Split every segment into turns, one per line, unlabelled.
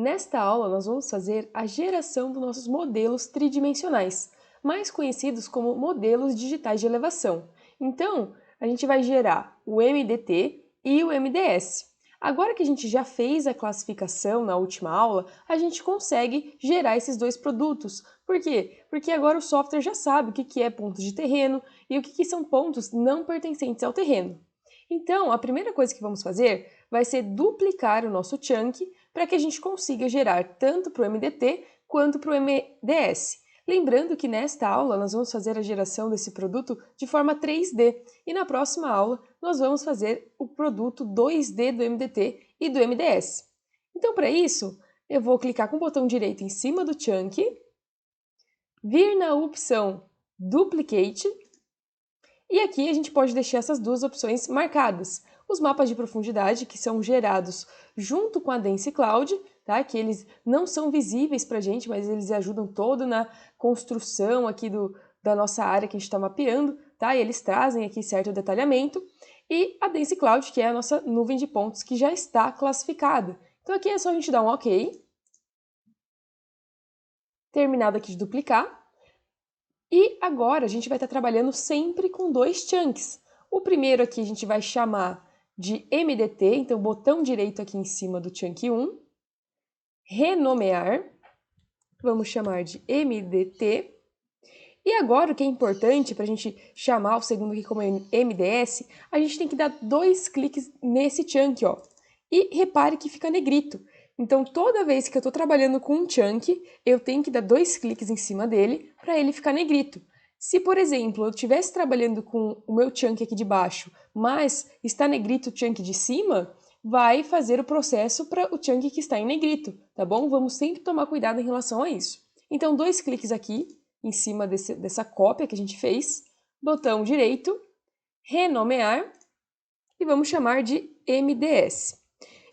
Nesta aula, nós vamos fazer a geração dos nossos modelos tridimensionais, mais conhecidos como modelos digitais de elevação. Então, a gente vai gerar o MDT e o MDS. Agora que a gente já fez a classificação na última aula, a gente consegue gerar esses dois produtos. Por quê? Porque agora o software já sabe o que é pontos de terreno e o que são pontos não pertencentes ao terreno. Então, a primeira coisa que vamos fazer vai ser duplicar o nosso chunk para que a gente consiga gerar tanto para o MDT quanto para o MDS. Lembrando que nesta aula nós vamos fazer a geração desse produto de forma 3D e na próxima aula nós vamos fazer o produto 2D do MDT e do MDS. Então, para isso, eu vou clicar com o botão direito em cima do chunk, vir na opção Duplicate, e aqui a gente pode deixar essas duas opções marcadas. Os mapas de profundidade, que são gerados junto com a Dense Cloud, tá? Que eles não são visíveis para a gente, mas eles ajudam todo na construção aqui da nossa área que a gente está mapeando, tá? E eles trazem aqui certo detalhamento. E a Dense Cloud, que é a nossa nuvem de pontos que já está classificada. Então aqui é só a gente dar um OK. Terminado aqui de duplicar. E agora a gente vai estar trabalhando sempre com dois chunks. O primeiro aqui a gente vai chamar de MDT, então botão direito aqui em cima do chunk 1, renomear, vamos chamar de MDT. E agora o que é importante para a gente chamar o segundo aqui como MDS, a gente tem que dar dois cliques nesse chunk, ó. E repare que fica negrito. Então, toda vez que eu estou trabalhando com um chunk, eu tenho que dar dois cliques em cima dele para ele ficar negrito. Se, por exemplo, eu estivesse trabalhando com o meu chunk aqui de baixo, mas está negrito o chunk de cima, vai fazer o processo para o chunk que está em negrito, tá bom? Vamos sempre tomar cuidado em relação a isso. Então, dois cliques aqui em cima dessa cópia que a gente fez, botão direito, renomear, e vamos chamar de MDS.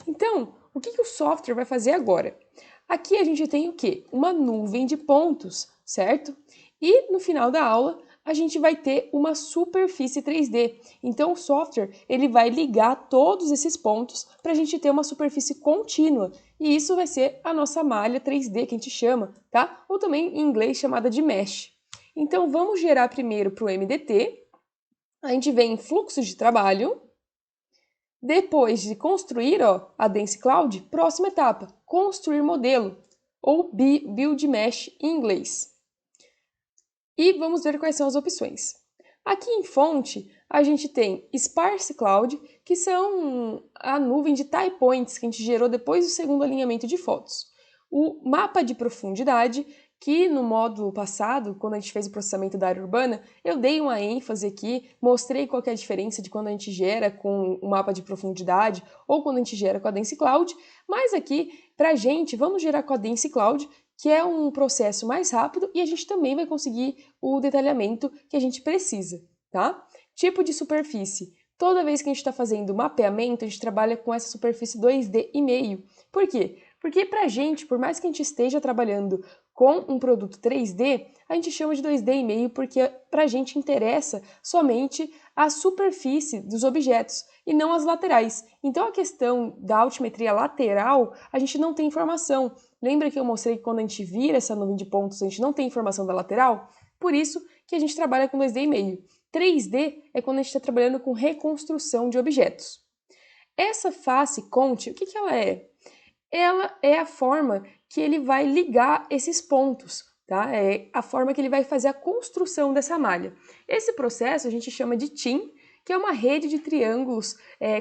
Então, o que o software vai fazer agora? Aqui a gente tem o quê? Uma nuvem de pontos, certo? E no final da aula, a gente vai ter uma superfície 3D. Então, o software ele vai ligar todos esses pontos para a gente ter uma superfície contínua. E isso vai ser a nossa malha 3D, que a gente chama, tá? Ou também em inglês chamada de mesh. Então, vamos gerar primeiro para o MDT. A gente vem em fluxo de trabalho. Depois de construir a Dense Cloud, próxima etapa, construir modelo, ou Build Mesh em inglês. E vamos ver quais são as opções. Aqui em fonte, a gente tem Sparse Cloud, que são a nuvem de tie points que a gente gerou depois do segundo alinhamento de fotos. O mapa de profundidade, que no módulo passado, quando a gente fez o processamento da área urbana, eu dei uma ênfase aqui, mostrei qual que é a diferença de quando a gente gera com o mapa de profundidade ou quando a gente gera com a Dense Cloud, mas aqui, pra gente, vamos gerar com a Dense Cloud, que é um processo mais rápido e a gente também vai conseguir o detalhamento que a gente precisa, tá? Tipo de superfície. Toda vez que a gente está fazendo mapeamento, a gente trabalha com essa superfície 2D e meio. Por quê? Porque pra gente, por mais que a gente esteja trabalhando com um produto 3D, a gente chama de 2D,5 porque pra gente interessa somente a superfície dos objetos e não as laterais. Então a questão da altimetria lateral, a gente não tem informação. Lembra que eu mostrei que quando a gente vira essa nuvem de pontos, a gente não tem informação da lateral? Por isso que a gente trabalha com 2D,5. 3D é quando a gente está trabalhando com reconstrução de objetos. Essa face Conte, o que ela é? Ela é a forma que ele vai ligar esses pontos, tá? É a forma que ele vai fazer a construção dessa malha. Esse processo a gente chama de TIM, que é uma rede de triângulos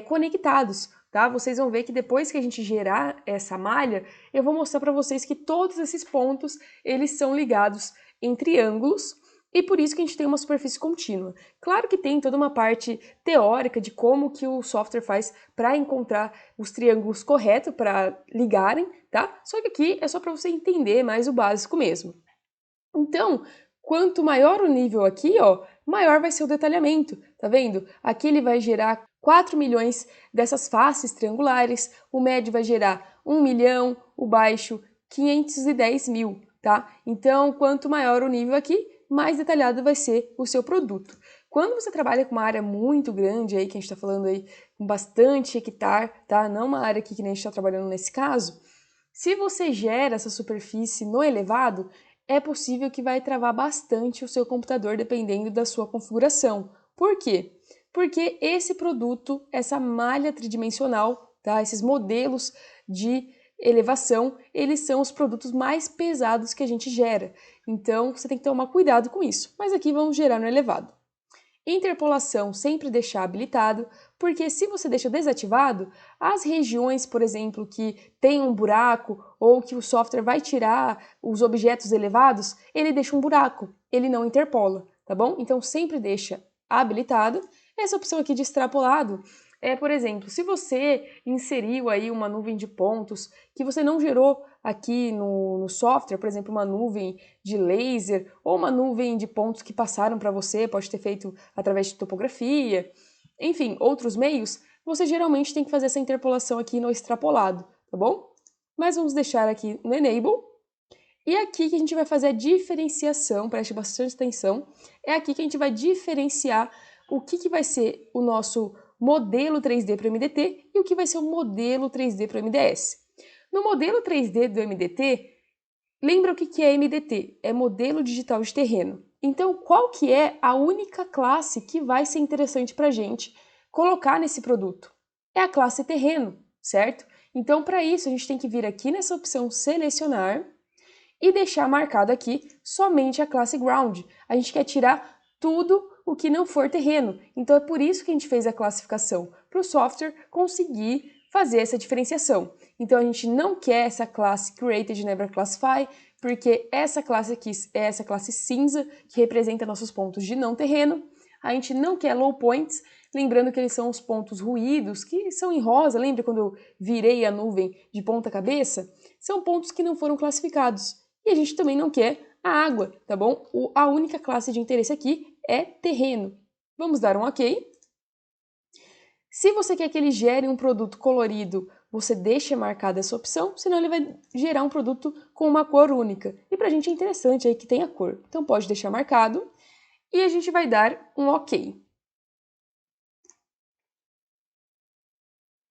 conectados, tá? Vocês vão ver que depois que a gente gerar essa malha, eu vou mostrar para vocês que todos esses pontos, eles são ligados em triângulos, e por isso que a gente tem uma superfície contínua. Claro que tem toda uma parte teórica de como que o software faz para encontrar os triângulos corretos para ligarem, tá? Só que aqui é só para você entender mais o básico mesmo. Então, quanto maior o nível aqui, ó, maior vai ser o detalhamento, tá vendo? Aqui ele vai gerar 4 milhões dessas faces triangulares, o médio vai gerar 1 milhão, o baixo 510 mil, tá? Então, quanto maior o nível aqui, mais detalhado vai ser o seu produto. Quando você trabalha com uma área muito grande aí, que a gente está falando aí com bastante hectare, tá? Não uma área aqui que nem a gente está trabalhando nesse caso, Se você gera essa superfície no elevado, é possível que vai travar bastante o seu computador dependendo da sua configuração. Por quê? Porque esse produto, essa malha tridimensional, tá? Esses modelos de elevação, eles são os produtos mais pesados que a gente gera. Então, você tem que tomar cuidado com isso. Mas aqui vamos gerar no elevado. Interpolação sempre deixar habilitado, porque se você deixa desativado, as regiões, por exemplo, que tem um buraco ou que o software vai tirar os objetos elevados, ele deixa um buraco, ele não interpola, tá bom? Então sempre deixa habilitado. Essa opção aqui de extrapolado é, por exemplo, se você inseriu aí uma nuvem de pontos que você não gerou aqui no software, por exemplo, uma nuvem de laser ou uma nuvem de pontos que passaram para você, pode ter feito através de topografia, enfim, outros meios, você geralmente tem que fazer essa interpolação aqui no extrapolado, tá bom? Mas vamos deixar aqui no Enable. E aqui que a gente vai fazer a diferenciação, preste bastante atenção, é aqui que a gente vai diferenciar o que vai ser o nosso modelo 3D para o MDT e o que vai ser o modelo 3D para o MDS. No modelo 3D do MDT, lembra o que é MDT? É modelo digital de terreno. Então, qual que é a única classe que vai ser interessante para a gente colocar nesse produto? É a classe terreno, certo? Então, para isso, a gente tem que vir aqui nessa opção selecionar e deixar marcado aqui somente a classe ground. A gente quer tirar tudo o que não for terreno. Então é por isso que a gente fez a classificação, para o software conseguir fazer essa diferenciação. Então a gente não quer essa classe created never classify, porque essa classe aqui é essa classe cinza, que representa nossos pontos de não terreno. A gente não quer low points, lembrando que eles são os pontos ruídos, que são em rosa, lembra quando eu virei a nuvem de ponta cabeça? São pontos que não foram classificados. E a gente também não quer a água, tá bom? A única classe de interesse aqui é terreno. Vamos dar um OK. Se você quer que ele gere um produto colorido, você deixa marcada essa opção, senão ele vai gerar um produto com uma cor única. E pra gente é interessante aí que tenha cor. Então pode deixar marcado e a gente vai dar um OK.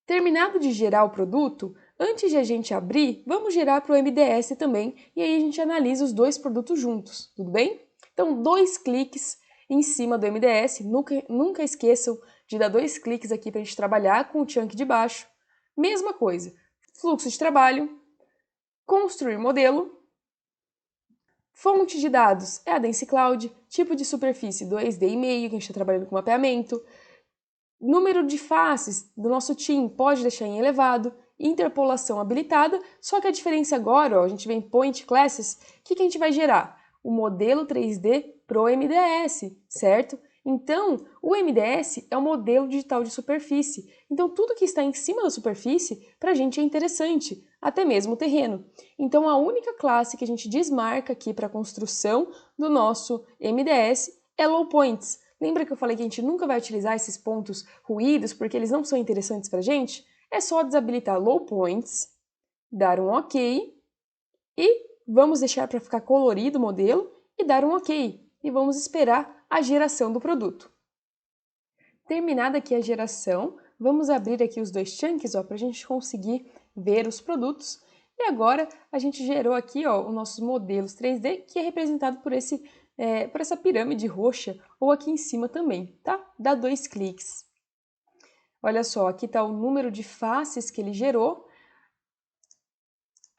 Terminado de gerar o produto, antes de a gente abrir, vamos gerar para o MDS também, e aí a gente analisa os dois produtos juntos, tudo bem? Então, 2 cliques em cima do MDS, nunca esqueçam de dar 2 cliques aqui para a gente trabalhar com o chunk de baixo. Mesma coisa, fluxo de trabalho, construir modelo, fonte de dados é a Dense Cloud, tipo de superfície 2D e meio, que a gente está trabalhando com mapeamento, número de faces do nosso team pode deixar em elevado, interpolação habilitada, só que a diferença agora, ó, a gente vem em Point Classes, o que a gente vai gerar? O modelo 3D pro MDS, certo? Então, o MDS é o modelo digital de superfície. Então, tudo que está em cima da superfície, para a gente é interessante, até mesmo o terreno. Então, a única classe que a gente desmarca aqui para a construção do nosso MDS é Low Points. Lembra que eu falei que a gente nunca vai utilizar esses pontos ruídos porque eles não são interessantes para a gente? É só desabilitar Low Points, dar um OK e vamos deixar para ficar colorido o modelo e dar um OK. E vamos esperar a geração do produto. Terminada aqui a geração, vamos abrir aqui os 2 chunks para a gente conseguir ver os produtos. E agora a gente gerou aqui os nossos modelos 3D, que é representado por essa pirâmide roxa, ou aqui em cima também, tá? Dá 2 cliques. Olha só, aqui está o número de faces que ele gerou.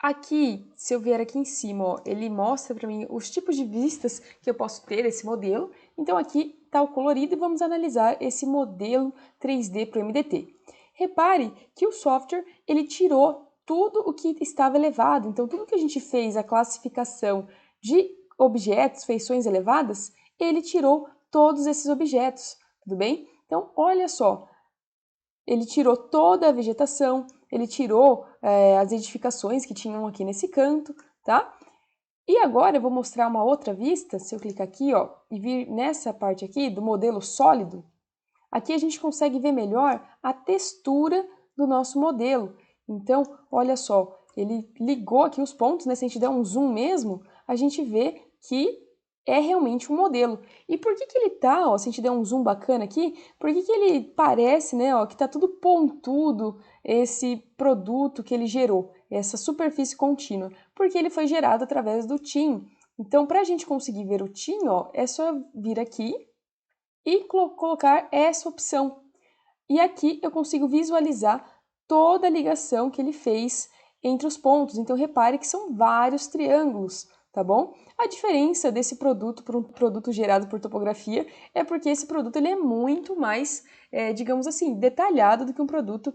Aqui, se eu vier aqui em cima, ó, ele mostra para mim os tipos de vistas que eu posso ter esse modelo. Então aqui está o colorido e vamos analisar esse modelo 3D para o MDT. Repare que o software ele tirou tudo o que estava elevado. Então tudo que a gente fez, a classificação de objetos, feições elevadas, ele tirou todos esses objetos, tudo bem? Então olha só, ele tirou toda a vegetação, ele tirou as edificações que tinham aqui nesse canto, tá? E agora eu vou mostrar uma outra vista, se eu clicar aqui, ó, e vir nessa parte aqui do modelo sólido, aqui a gente consegue ver melhor a textura do nosso modelo. Então, olha só, ele ligou aqui os pontos, né? Se a gente der um zoom mesmo, a gente vê que é realmente um modelo. E por que ele tá, ó, se a gente der um zoom bacana aqui, por que ele parece, né, ó, que tá tudo pontudo esse produto que ele gerou? essa superfície contínua? Porque ele foi gerado através do TIM. Então, para a gente conseguir ver o TIM, ó, é só vir aqui e colocar essa opção. E aqui eu consigo visualizar toda a ligação que ele fez entre os pontos. Então, repare que são vários triângulos, tá bom? A diferença desse produto para um produto gerado por topografia é porque esse produto ele é muito mais, digamos assim, detalhado do que um produto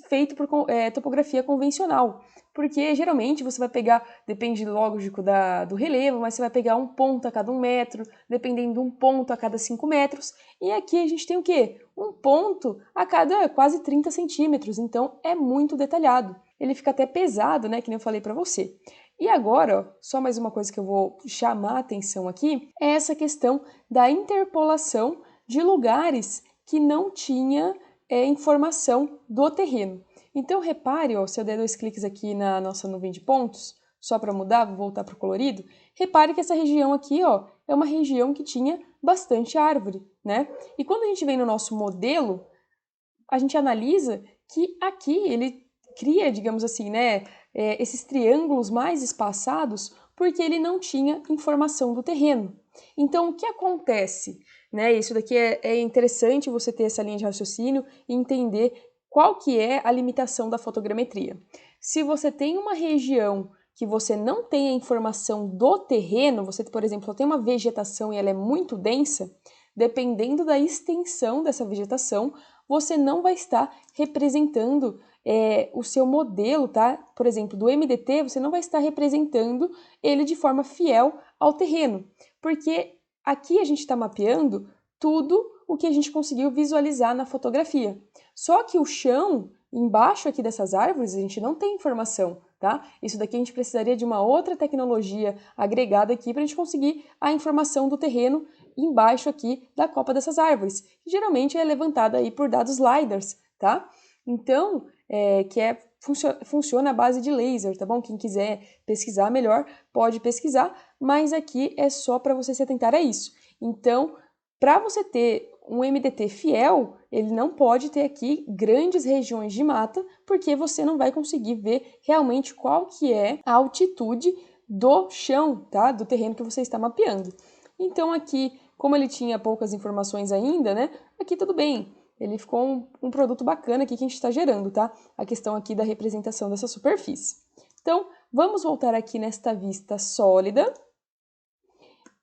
feito por topografia convencional. Porque geralmente você vai pegar, depende lógico do relevo, mas você vai pegar um ponto a cada 1 metro, dependendo de um ponto a cada 5 metros. E aqui a gente tem o quê? Um ponto a cada quase 30 centímetros, então é muito detalhado. Ele fica até pesado, né, que nem eu falei para você. E agora, ó, só mais uma coisa que eu vou chamar a atenção aqui, é essa questão da interpolação de lugares que não tinha informação do terreno. Então, repare, ó, se eu der 2 cliques aqui na nossa nuvem de pontos, só para mudar, vou voltar para o colorido, repare que essa região aqui, ó, é uma região que tinha bastante árvore, né? E quando a gente vem no nosso modelo, a gente analisa que aqui ele cria, digamos assim, né, esses triângulos mais espaçados porque ele não tinha informação do terreno. Então, o que acontece? Né, isso daqui é interessante você ter essa linha de raciocínio e entender qual que é a limitação da fotogrametria. Se você tem uma região que você não tem a informação do terreno, você, por exemplo, só tem uma vegetação e ela é muito densa, dependendo da extensão dessa vegetação, você não vai estar representando o seu modelo, tá? Por exemplo, do MDT, você não vai estar representando ele de forma fiel ao terreno, porque aqui a gente está mapeando tudo o que a gente conseguiu visualizar na fotografia. Só que o chão, embaixo aqui dessas árvores, a gente não tem informação, tá? Isso daqui a gente precisaria de uma outra tecnologia agregada aqui para a gente conseguir a informação do terreno embaixo aqui da copa dessas árvores, que geralmente é levantada aí por dados LiDARs, tá? Então, funciona à base de laser, tá bom? Quem quiser pesquisar melhor, pode pesquisar, mas aqui é só para você se atentar a isso. Então, para você ter um MDT fiel, ele não pode ter aqui grandes regiões de mata, porque você não vai conseguir ver realmente qual que é a altitude do chão, tá? Do terreno que você está mapeando. Então aqui, como ele tinha poucas informações ainda, né? Aqui tudo bem. Ele ficou um produto bacana aqui que a gente está gerando, tá? A questão aqui da representação dessa superfície. Então, vamos voltar aqui nesta vista sólida.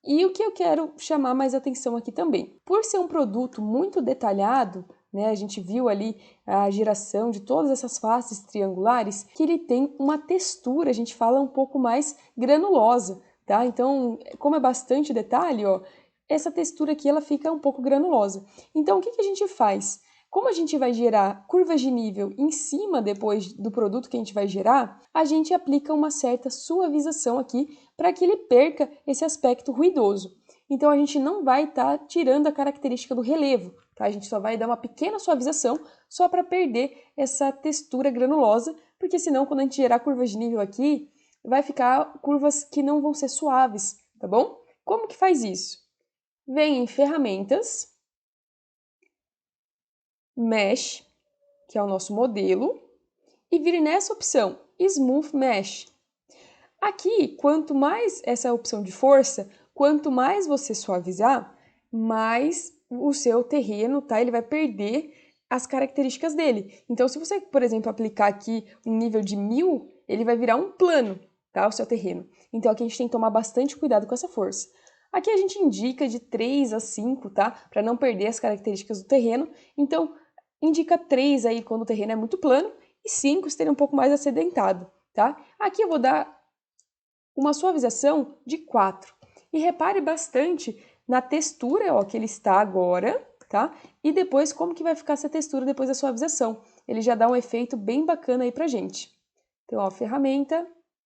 E o que eu quero chamar mais atenção aqui também, por ser um produto muito detalhado, né, a gente viu ali a geração de todas essas faces triangulares, que ele tem uma textura, a gente fala um pouco mais granulosa, tá? Então, como é bastante detalhe, ó, essa textura aqui ela fica um pouco granulosa. Então, o que a gente faz? Como a gente vai gerar curvas de nível em cima depois do produto que a gente vai gerar, a gente aplica uma certa suavização aqui para que ele perca esse aspecto ruidoso. Então a gente não vai estar tirando a característica do relevo, tá? A gente só vai dar uma pequena suavização só para perder essa textura granulosa, porque senão quando a gente gerar curvas de nível aqui, vai ficar curvas que não vão ser suaves, tá bom? Como que faz isso? Vem em ferramentas, Mesh, que é o nosso modelo, e vire nessa opção, Smooth Mesh. Aqui, quanto mais essa opção de força, quanto mais você suavizar, mais o seu terreno, tá? Ele vai perder as características dele. Então, se você, por exemplo, aplicar aqui um nível de 1000, ele vai virar um plano, tá? O seu terreno. Então, aqui a gente tem que tomar bastante cuidado com essa força. Aqui a gente indica de 3 a 5, tá? Para não perder as características do terreno. Então, indica 3 aí quando o terreno é muito plano e 5 se ele é um pouco mais acidentado, tá? Aqui eu vou dar uma suavização de 4. E repare bastante na textura, ó, que ele está agora, tá? E depois como que vai ficar essa textura depois da suavização. Ele já dá um efeito bem bacana aí pra gente. Então, ó, ferramenta,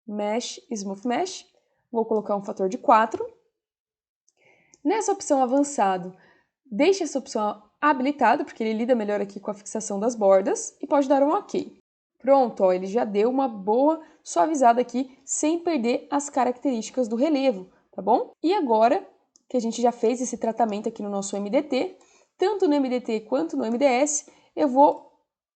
Mesh, Smooth Mesh. Vou colocar um fator de 4. Nessa opção avançado, deixe essa opção habilitada, porque ele lida melhor aqui com a fixação das bordas, e pode dar um OK. Pronto, ó, ele já deu uma boa suavizada aqui, sem perder as características do relevo, tá bom? E agora que a gente já fez esse tratamento aqui no nosso MDT, tanto no MDT quanto no MDS, eu vou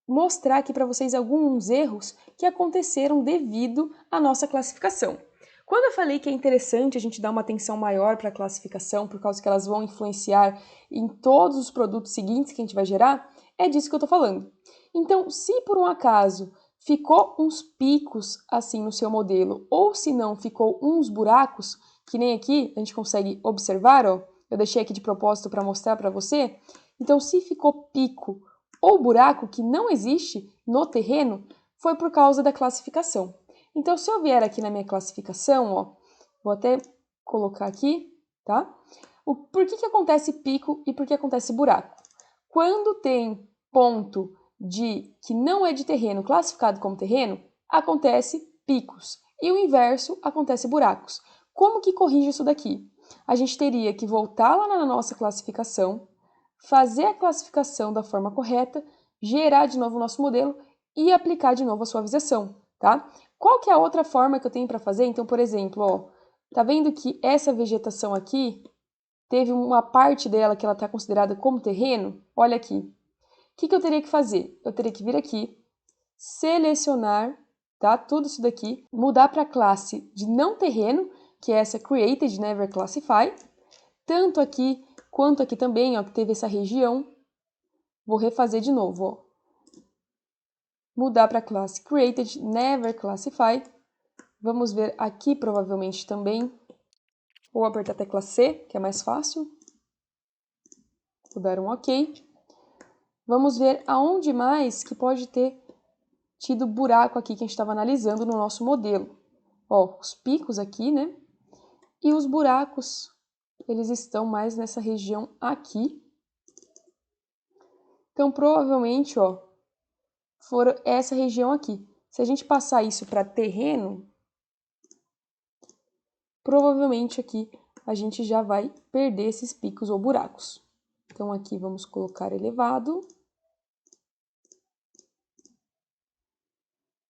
mostrar aqui para vocês alguns erros que aconteceram devido à nossa classificação. Quando eu falei que é interessante a gente dar uma atenção maior para a classificação, por causa que elas vão influenciar em todos os produtos seguintes que a gente vai gerar, é disso que eu estou falando. Então, se por um acaso ficou uns picos assim no seu modelo, ou se não ficou uns buracos, que nem aqui a gente consegue observar, ó, eu deixei aqui de propósito para mostrar para você. Então, se ficou pico ou buraco que não existe no terreno, foi por causa da classificação. Então, se eu vier aqui na minha classificação, ó, vou até colocar aqui, tá? Por que acontece pico e por que acontece buraco? Quando tem ponto que não é de terreno classificado como terreno, acontece picos. E o inverso, acontece buracos. Como que corrige isso daqui? A gente teria que voltar lá na nossa classificação, fazer a classificação da forma correta, gerar de novo o nosso modelo e aplicar de novo a suavização, tá? Qual que é a outra forma que eu tenho para fazer? Então, por exemplo, ó, tá vendo que essa vegetação aqui teve uma parte dela que ela está considerada como terreno? Olha aqui. O que eu teria que fazer? Eu teria que vir aqui, selecionar, tá? Tudo isso daqui, mudar para a classe de não terreno, que é essa Created Never Classify, tanto aqui quanto aqui também, ó, que teve essa região. Vou refazer de novo, ó. Mudar para a classe Created Never Classify. Vamos ver aqui provavelmente também. Vou apertar a tecla C, que é mais fácil. Vou dar um OK. Vamos ver aonde mais que pode ter tido buraco aqui que a gente estava analisando no nosso modelo. Ó, os picos aqui, né? E os buracos, eles estão mais nessa região aqui. Então, provavelmente, ó, for essa região aqui. Se a gente passar isso para terreno, provavelmente aqui a gente já vai perder esses picos ou buracos. Então, aqui vamos colocar elevado.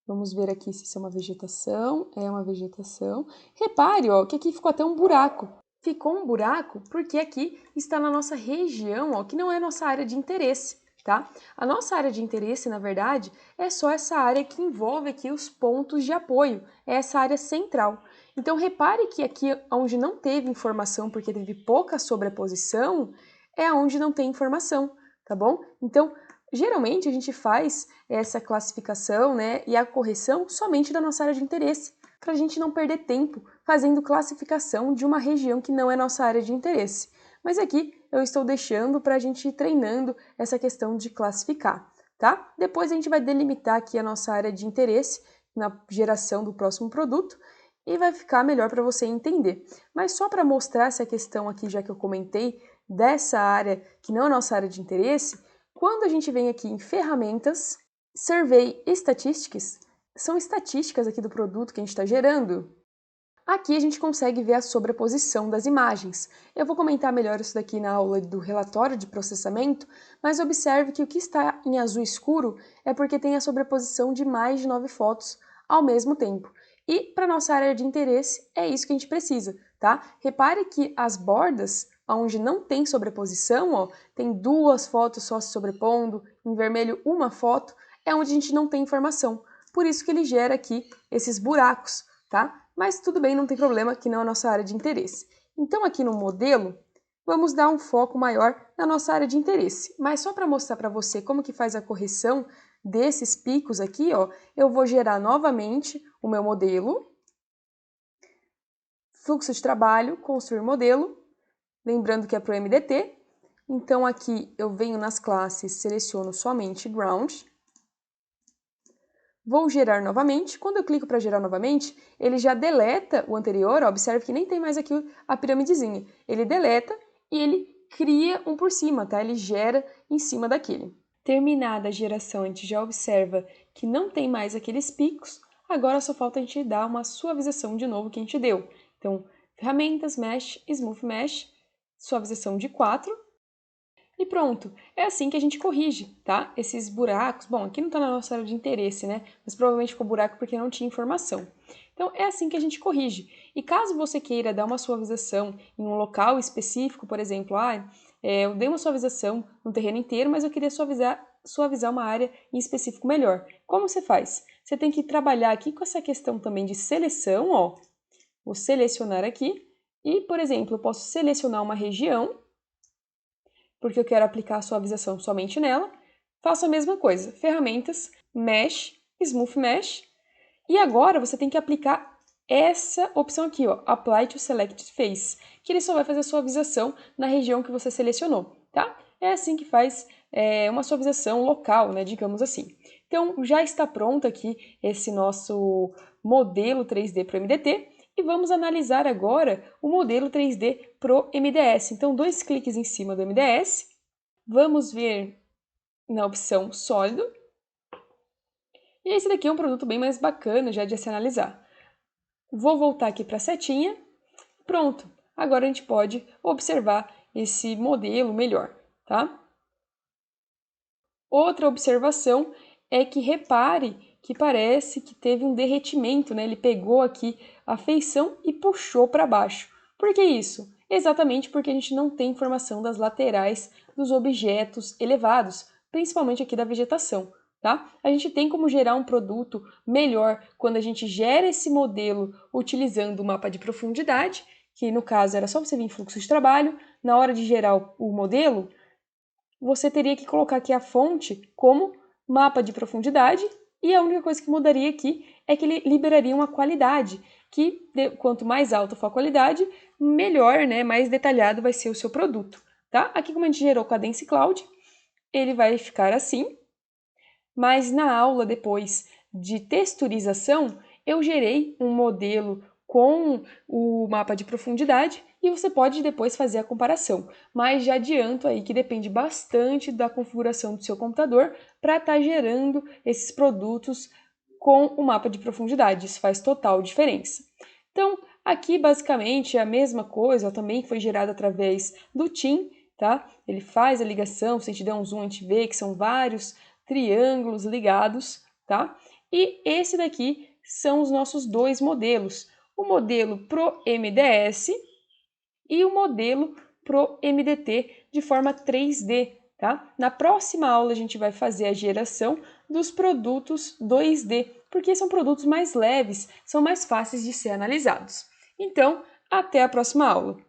Vamos ver aqui se isso é uma vegetação. É uma vegetação. Repare, ó, que aqui ficou até um buraco. Ficou um buraco porque aqui está na nossa região, ó, que não é nossa área de interesse, tá? A nossa área de interesse, na verdade, é só essa área que envolve aqui os pontos de apoio. É essa área central. Então, repare que aqui onde não teve informação, porque teve pouca sobreposição, é onde não tem informação, tá bom? Então, geralmente a gente faz essa classificação, né, e a correção somente da nossa área de interesse, para a gente não perder tempo fazendo classificação de uma região que não é nossa área de interesse. Mas aqui eu estou deixando para a gente ir treinando essa questão de classificar, tá? Depois a gente vai delimitar aqui a nossa área de interesse na geração do próximo produto e vai ficar melhor para você entender. Mas só para mostrar essa questão aqui, já que eu comentei, dessa área que não é nossa área de interesse, quando a gente vem aqui em ferramentas, Survey Statistics, são estatísticas aqui do produto que a gente está gerando. Aqui a gente consegue ver a sobreposição das imagens. Eu vou comentar melhor isso daqui na aula do relatório de processamento, mas observe que o que está em azul escuro é porque tem a sobreposição de mais de 9 fotos ao mesmo tempo. E para nossa área de interesse é isso que a gente precisa, tá? Repare que as bordas, onde não tem sobreposição, ó, tem 2 fotos só se sobrepondo, em vermelho uma foto, é onde a gente não tem informação. Por isso que ele gera aqui esses buracos, tá? Mas tudo bem, não tem problema, que não é a nossa área de interesse. Então, aqui no modelo, vamos dar um foco maior na nossa área de interesse. Mas só para mostrar para você como que faz a correção desses picos aqui, ó, eu vou gerar novamente o meu modelo, fluxo de trabalho, construir modelo, lembrando que é para o MDT. Então, aqui eu venho nas classes, seleciono somente ground, vou gerar novamente. Quando eu clico para gerar novamente, ele já deleta o anterior. Ó, observe que nem tem mais aqui a piramidezinha. Ele deleta e ele cria um por cima, tá? Ele gera em cima daquele. Terminada a geração, a gente já observa que não tem mais aqueles picos. Agora só falta a gente dar uma suavização de novo que a gente deu. Então, ferramentas, Mesh, Smooth Mesh, suavização de 4. E pronto, é assim que a gente corrige, tá? Esses buracos, bom, aqui não tá na nossa área de interesse, né? Mas provavelmente ficou buraco porque não tinha informação. Então, é assim que a gente corrige. E caso você queira dar uma suavização em um local específico, por exemplo, eu dei uma suavização no terreno inteiro, mas eu queria suavizar suavizar uma área em específico melhor. Como você faz? Você tem que trabalhar aqui com essa questão também de seleção, ó. Vou selecionar aqui e, por exemplo, eu posso selecionar uma região, porque eu quero aplicar a suavização somente nela. Faço a mesma coisa, ferramentas, Mesh, Smooth Mesh, e agora você tem que aplicar essa opção aqui, ó, Apply to Select Face, que ele só vai fazer a suavização na região que você selecionou, tá? É assim que faz uma suavização local, né, digamos assim. Então, já está pronto aqui esse nosso modelo 3D para o MDT, e vamos analisar agora o modelo 3D Pro MDS. Então, 2 cliques em cima do MDS, vamos ver na opção sólido, e esse daqui é um produto bem mais bacana já de se analisar. Vou voltar aqui para a setinha, pronto, agora a gente pode observar esse modelo melhor, tá? Outra observação é que repare que parece que teve um derretimento, né? Ele pegou aqui a feição e puxou para baixo. Por que isso? Exatamente porque a gente não tem informação das laterais dos objetos elevados, principalmente aqui da vegetação, tá? A gente tem como gerar um produto melhor quando a gente gera esse modelo utilizando o mapa de profundidade, que no caso era só você vir em fluxo de trabalho. Na hora de gerar o modelo, você teria que colocar aqui a fonte como mapa de profundidade, e a única coisa que mudaria aqui é que ele liberaria uma qualidade, que quanto mais alta for a qualidade, melhor, né, mais detalhado vai ser o seu produto, tá? Aqui como a gente gerou com a Dense Cloud, ele vai ficar assim, mas na aula depois de texturização, eu gerei um modelo com o mapa de profundidade e você pode depois fazer a comparação. Mas já adianto aí que depende bastante da configuração do seu computador para estar gerando esses produtos com o mapa de profundidade. Isso faz total diferença. Então, aqui basicamente é a mesma coisa, também foi gerado através do TIM, tá? Ele faz a ligação, se a gente der um zoom, a gente vê que são vários triângulos ligados, tá? E esse daqui são os nossos 2 modelos, o modelo Pro MDS e o modelo Pro MDT de forma 3D, tá? Na próxima aula a gente vai fazer a geração dos produtos 2D, porque são produtos mais leves, são mais fáceis de ser analisados. Então, até a próxima aula!